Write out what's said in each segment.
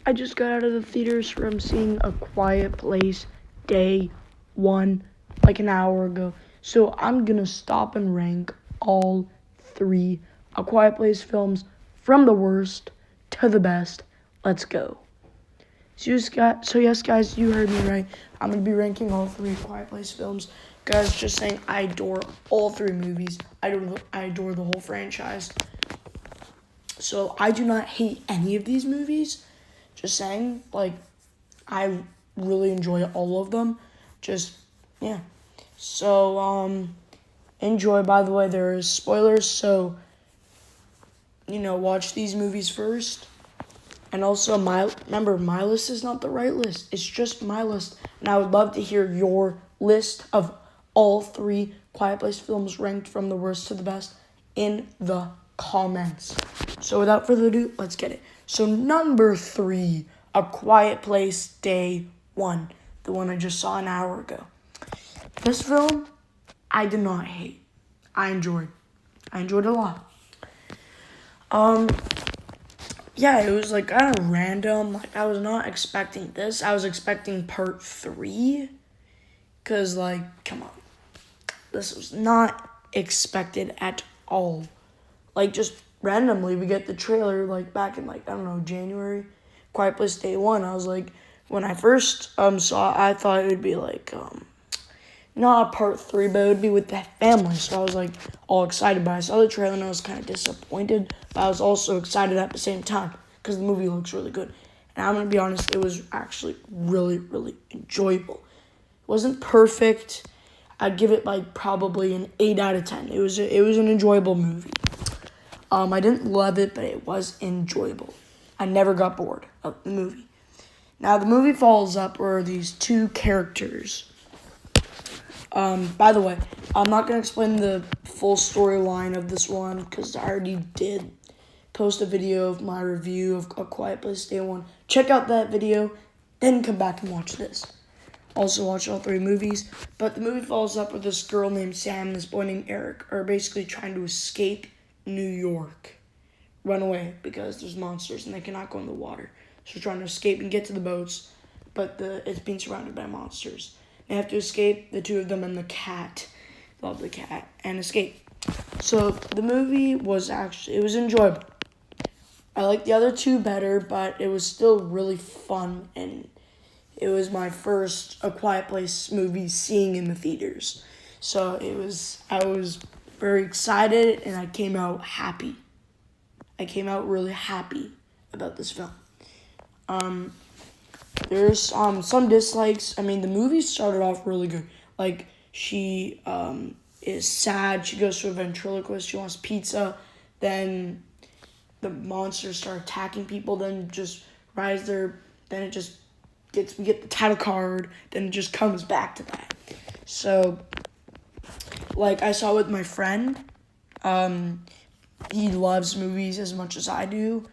I just got out of the theaters from seeing A Quiet Place day one, like an hour ago. So I'm gonna stop and rank all three A Quiet Place films from the worst to the best. Let's go. So yes, guys, you heard me right. I'm gonna be ranking all three Quiet Place films. Guys, just saying, I adore all three movies. I adore the whole franchise. So I do not hate any of these movies. Just saying, like, I really enjoy all of them. Just, yeah. So, enjoy. By the way, there is spoilers, so, watch these movies first. And also, remember, my list is not the right list. It's just my list. And I would love to hear your list of all three Quiet Place films ranked from the worst to the best in the comments. So without further ado, let's get it. So number 3, A Quiet Place Day 1. The one I just saw an hour ago. This film, I did not hate. I enjoyed it a lot. Yeah, it was like kind of random. Like, I was not expecting this. I was expecting part 3. Because, like, come on. This was not expected at all. Like, just randomly, we get the trailer, like, back in, like, I don't know, January. Quiet Place Day 1. I was like, when I first saw it, I thought it would be, like, not a part 3, but it would be with the family. So I was, like, all excited. But I saw the trailer and I was kind of disappointed. But I was also excited at the same time because the movie looks really good. And I'm going to be honest, it was actually really, really enjoyable. It wasn't perfect. I'd give it, like, probably an 8 out of 10. It was an enjoyable movie. I didn't love it, but it was enjoyable. I never got bored of the movie. Now, the movie follows up where these two characters. By the way, I'm not going to explain the full storyline of this one because I already did post a video of my review of A Quiet Place Day 1. Check out that video, then come back and watch this. Also watch all three movies. But the movie follows up with this girl named Sam and this boy named Eric are basically trying to escape New York. Run away because there's monsters and they cannot go in the water. So they're trying to escape and get to the boats, but it's being surrounded by monsters. They have to escape, the two of them and the cat. Love the cat. And escape. So the movie was it was enjoyable. I like the other two better, but it was still really fun. And it was my first A Quiet Place movie seeing in the theaters. So I was very excited and I came out happy. I came out really happy about this film. There's some dislikes. I mean, the movie started off really good. Like, she is sad. She goes to a ventriloquist. She wants pizza. Then the monsters start attacking people. Then just rise there. Then it just we get the title card. Then it just comes back to that. So, like, I saw with my friend. He loves movies as much as I do.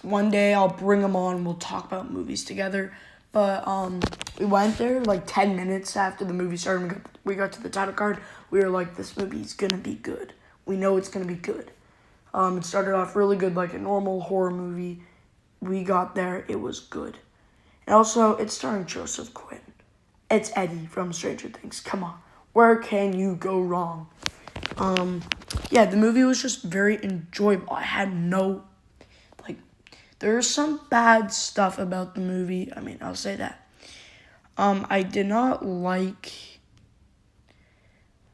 One day I'll bring him on and we'll talk about movies together. But we went there like 10 minutes after the movie started. We got to the title card. We were like, this movie's going to be good. We know it's going to be good. It started off really good, like a normal horror movie. We got there. It was good. And also, it's starring Joseph Quinn. It's Eddie from Stranger Things. Come on. Where can you go wrong? Yeah, the movie was just very enjoyable. I had there's some bad stuff about the movie. I mean, I'll say that. I did not like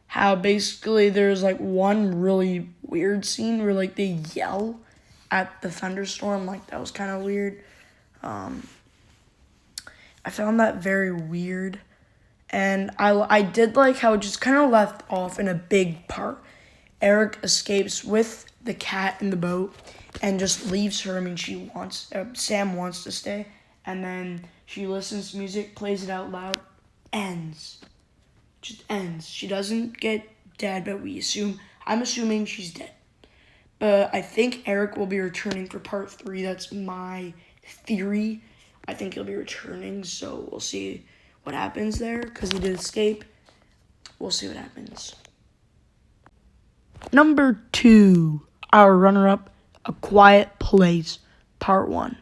how basically there's like one really weird scene where like they yell at the thunderstorm. Like, that was kind of weird. I found that very weird. And I did like how it just kind of left off in a big part. Eric escapes with the cat in the boat and just leaves her. I mean, Sam wants to stay. And then she listens to music, plays it out loud, ends. Just ends. She doesn't get dead, but I'm assuming she's dead. But I think Eric will be returning for part 3. That's my theory. I think he'll be returning, so we'll see what happens there, because he did escape. We'll see what happens. Number 2, our runner-up, A Quiet Place, Part 1.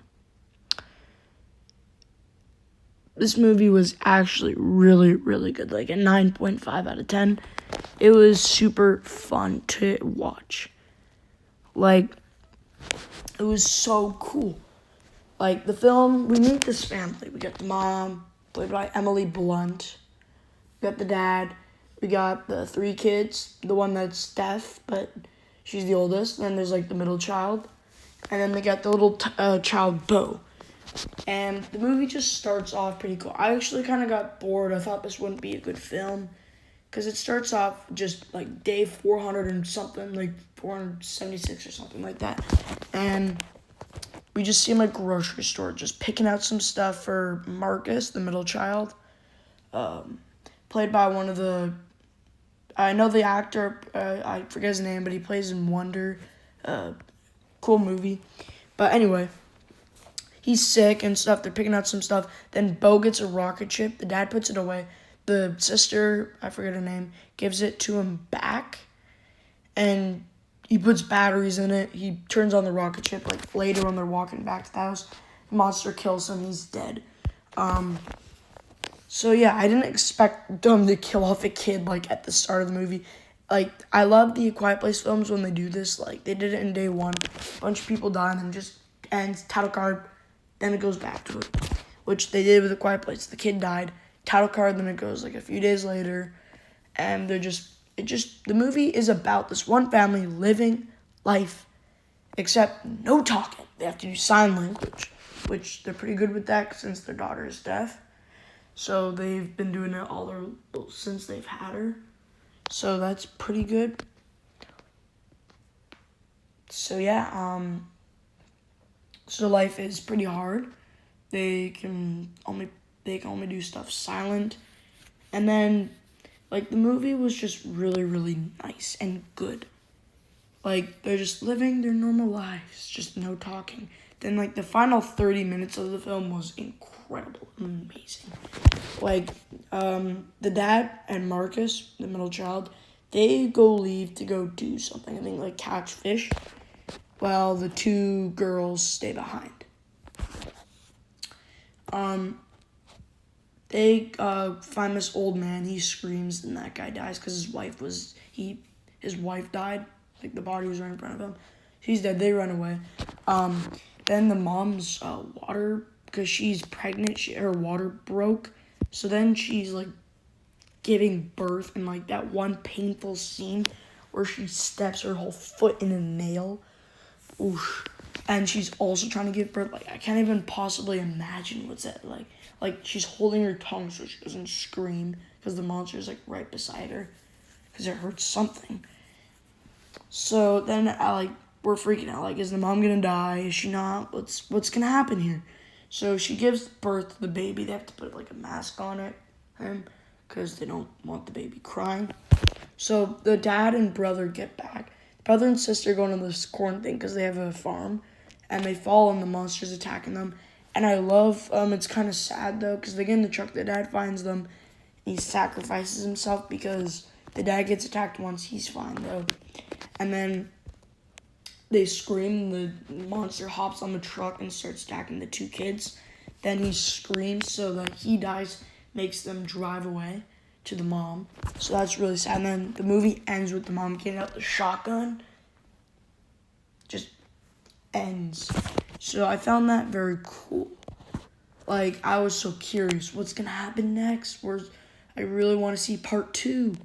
this movie was actually really, really good. Like a 9.5 out of 10. It was super fun to watch. Like, it was so cool. Like, the film, we meet this family. We got the mom, played by Emily Blunt. We got the dad. We got the 3 kids. The one that's deaf, but she's the oldest. And then there's, like, the middle child. And then they got the little child, Bo. And the movie just starts off pretty cool. I actually kind of got bored. I thought this wouldn't be a good film. Because it starts off just, like, day 400 and something. Like, 476 or something like that. And we just see him at grocery store just picking out some stuff for Marcus, the middle child. Played by one of the... I know the actor, I forget his name, but he plays in Wonder. Cool movie. But anyway, he's sick and stuff. They're picking out some stuff. Then Bo gets a rocket ship. The dad puts it away. The sister, I forget her name, gives it to him back. And he puts batteries in it. He turns on the rocket ship. Like later when they're walking back to the house, the monster kills him. He's dead. So yeah, I didn't expect them to kill off a kid like at the start of the movie. Like, I love the Quiet Place films when they do this. Like, they did it in day 1. A bunch of people die and then just ends, title card, then it goes back to it. Which they did with the Quiet Place. The kid died, title card, then it goes like a few days later. And the movie is about this one family living life, except no talking. They have to do sign language, which they're pretty good with that since their daughter is deaf. So they've been doing it since they've had her. So that's pretty good. So yeah, so life is pretty hard. They can only do stuff silent. And then like the movie was just really, really nice and good. Like they're just living their normal lives, just no talking. Then like the final 30 minutes of the film was incredible, amazing. Like the dad and Marcus, the middle child, they leave to go do something. I think like catch fish, while the 2 girls stay behind. They find this old man. He screams, and that guy dies because his wife died. Like the body was right in front of him. He's dead. They run away. Then the mom's water, because she's pregnant, her water broke. So then she's like giving birth, and like that one painful scene where she steps her whole foot in a nail. Oof. And she's also trying to give birth. Like, I can't even possibly imagine what's that like. Like, she's holding her tongue so she doesn't scream because the monster's like right beside her because it hurts something. So then we're freaking out. Like, is the mom gonna die? Is she not? What's gonna happen here? So she gives birth to the baby. They have to put like a mask on him because they don't want the baby crying. So the dad and brother get back. Brother and sister go into this corn thing because they have a farm, and they fall and the monster's attacking them. And I love, it's kind of sad though, because they get in the truck, the dad finds them, and he sacrifices himself because the dad gets attacked once, he's fine though. And then they scream, the monster hops on the truck and starts attacking the 2 kids. Then he screams so that he dies, makes them drive away to the mom. So that's really sad. And then the movie ends with the mom getting out the shotgun. Just ends. So I found that very cool. Like, I was so curious. What's going to happen next? I really want to see part 2.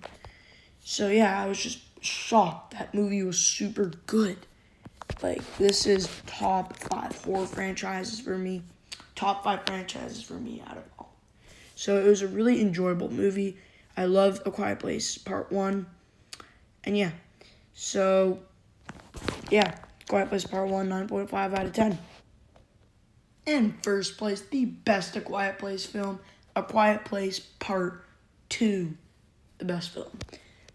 So yeah, I was just shocked. That movie was super good. Like, this is top 5 horror franchises for me. Top 5 franchises for me out of all. So it was a really enjoyable movie. I love A Quiet Place Part 1. And yeah. So, yeah. Quiet Place Part 1, 9.5 out of 10. In first place, the best A Quiet Place film, A Quiet Place Part 2. The best film.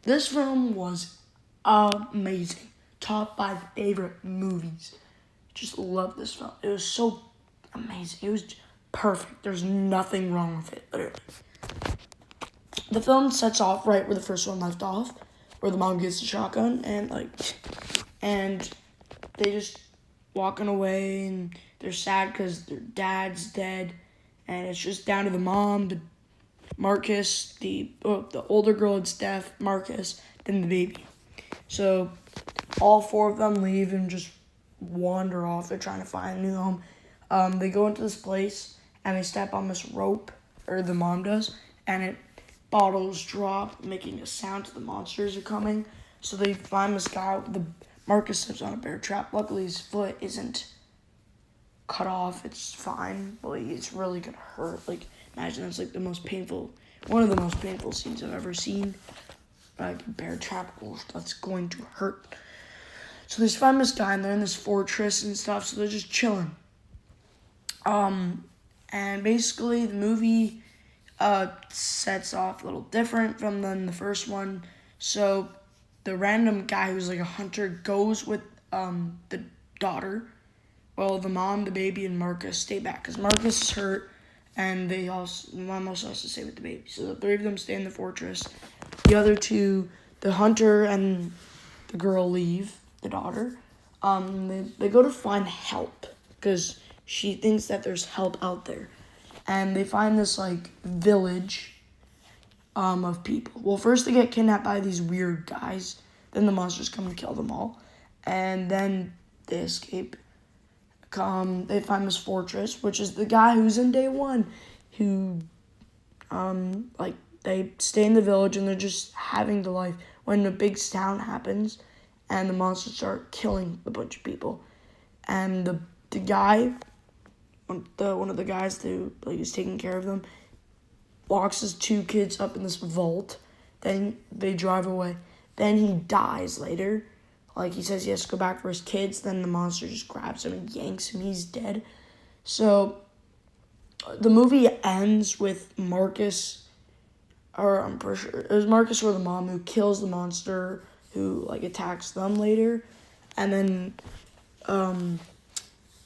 This film was amazing. Top 5 favorite movies. Just love this film. It was so amazing. It was perfect. There's nothing wrong with it, literally. The film sets off right where the first one left off, where the mom gets the shotgun, and they just walking away, and they're sad because their dad's dead, and it's just down to the mom, the Marcus, the older girl, it's Steph, Marcus, then the baby. So all four of them leave and just wander off. They're trying to find a new home. They go into this place and they step on this rope, or the mom does, and it bottles drop, making a sound to the monsters are coming. So they find this guy. The Marcus steps on a bear trap. Luckily, his foot isn't cut off. It's fine, but it's really gonna hurt. Like, imagine that's like one of the most painful scenes I've ever seen. Like, bear trap, that's going to hurt. So they find this guy and they're in this fortress and stuff. So they're just chilling. And basically the movie sets off a little different from the first one. So the random guy who's like a hunter goes with the daughter. Well, the mom, the baby, and Marcus stay back because Marcus is hurt, and the mom also has to stay with the baby. So the three of them stay in the fortress. The other two, the hunter and the girl, leave, the daughter. They go to find help because she thinks that there's help out there. And they find this, like, village of people. Well, first they get kidnapped by these weird guys. Then the monsters come and kill them all. And then they escape. They find this fortress, which is the guy who's in day one. Who, they stay in the village and they're just having the life. When a big town happens and the monsters start killing a bunch of people. And the guy... one of the guys who is taking care of them locks his two kids up in this vault. Then they drive away. Then he dies later. Like, he says he has to go back for his kids. Then the monster just grabs him and yanks him. He's dead. So the movie ends with Marcus, or I'm pretty sure it was Marcus or the mom who kills the monster who attacks them later. And then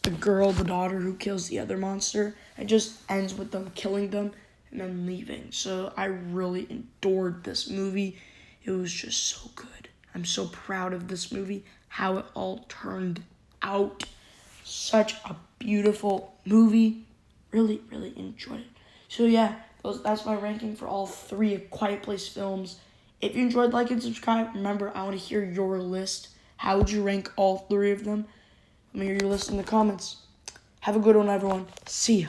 the girl, the daughter, who kills the other monster. It just ends with them killing them and then leaving. So I really adored this movie. It was just so good. I'm so proud of this movie, how it all turned out. Such a beautiful movie. Really, really enjoyed it. So yeah, that's my ranking for all three of Quiet Place films. If you enjoyed, like and subscribe. Remember, I want to hear your list. How would you rank all three of them? Let me hear your list in the comments. Have a good one, everyone. See ya.